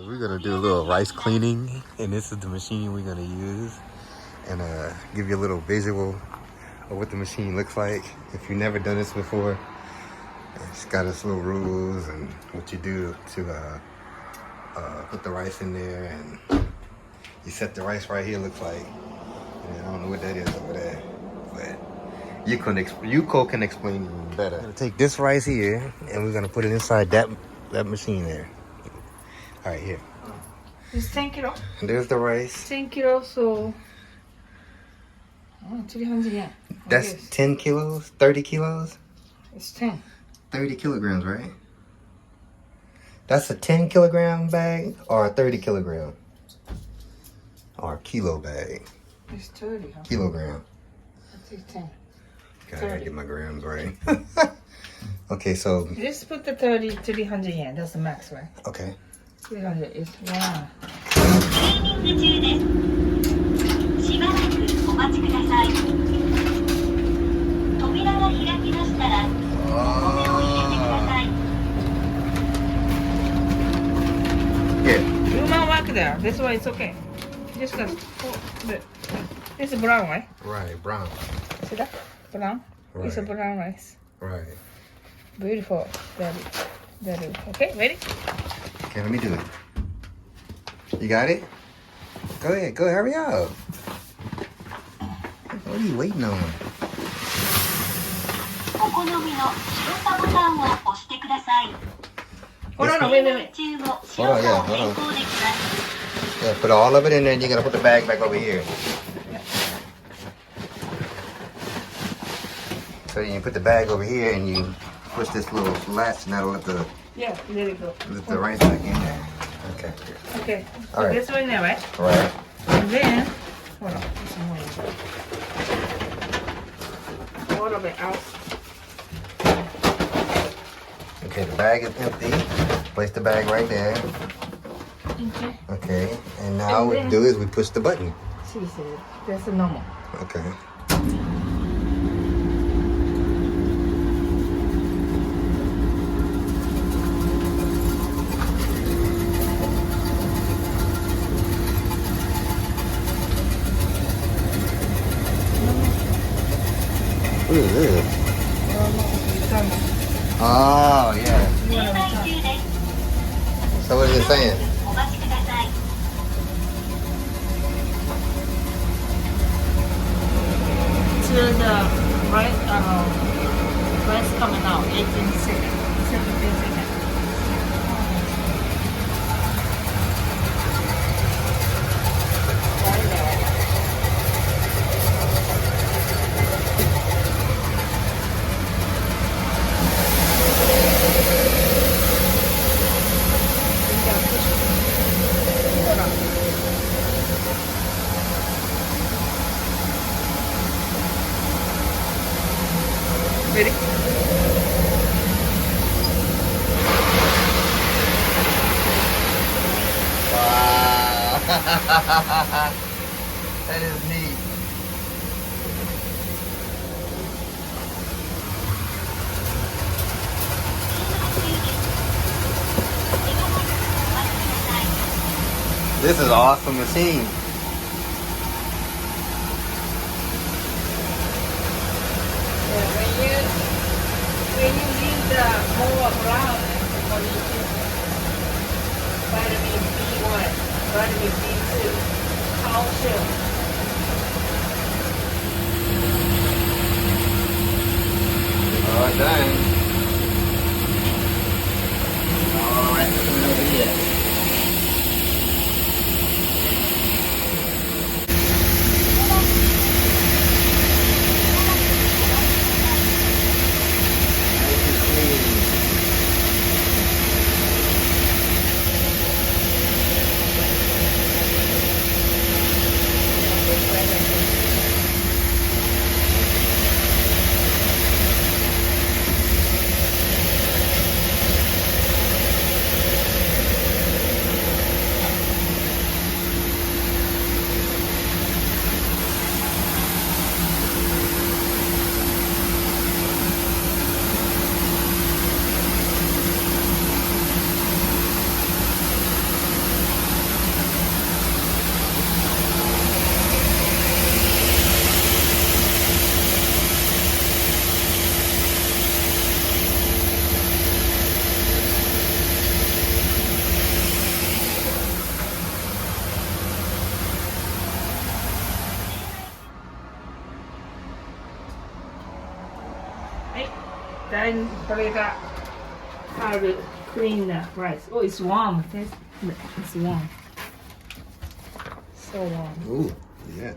we're gonna do a little rice cleaning, and this is the machine we're gonna use, and give you a little visual of what the machine looks like. If you've never done this before, it's got its little rules and what you do to put the rice in there, and you set the rice right here. Looks like, and I don't know what that is over there, but Yuko can explain it better. We're gonna take this rice here, and we're gonna put it inside that machine there. All right, here. It's 10 kilo. There's the rice. 10 kilo, so 300 yen. That's 10 kilos, 30 kilos? It's 10. 30 kilograms, right? That's a 10 kilogram bag or a 30 kilogram? Or a kilo bag? It's 30, huh? Kilogram. I think 10. Gotta get my grams right. Okay, so. Just put the 30, 300 yen. That's the max, right? Okay. 300 is wow. Yeah. You might work there. This way it's okay. Just because it's brown, right? Right, brown. See that? Brown? Right. It's a brown rice. Right. Beautiful. Daddy. Okay, ready? Okay, let me do it. You got it? Go ahead, hurry up. What are you waiting on? Hold on, wait. Hold on. Yeah, put all of it in there, and you're gonna put the bag back over here. So you put the bag over here, and you push this little latch, and that'll let the there you go. let the rice back in there. Okay. Okay. All right. This one there, right? Right. And then, hold on. Some more. All of it out. Okay, the bag is empty. Place the bag right there. Okay. Okay, and now what we do is we push the button. See, that's a normal. Okay. What is this? Oh, yeah. So what is it saying? To the rice coming out, 18 seconds, 17 seconds. Right there. Ready? Wow. That is neat. This is an awesome machine. When you need the more brown, or you need vitamin B1, vitamin B2, calcium. All done. All right, let's put it over here. はい。then これが how to clean the rice. Oh, it's warm. It's warm. So warm. Ooh, yeah.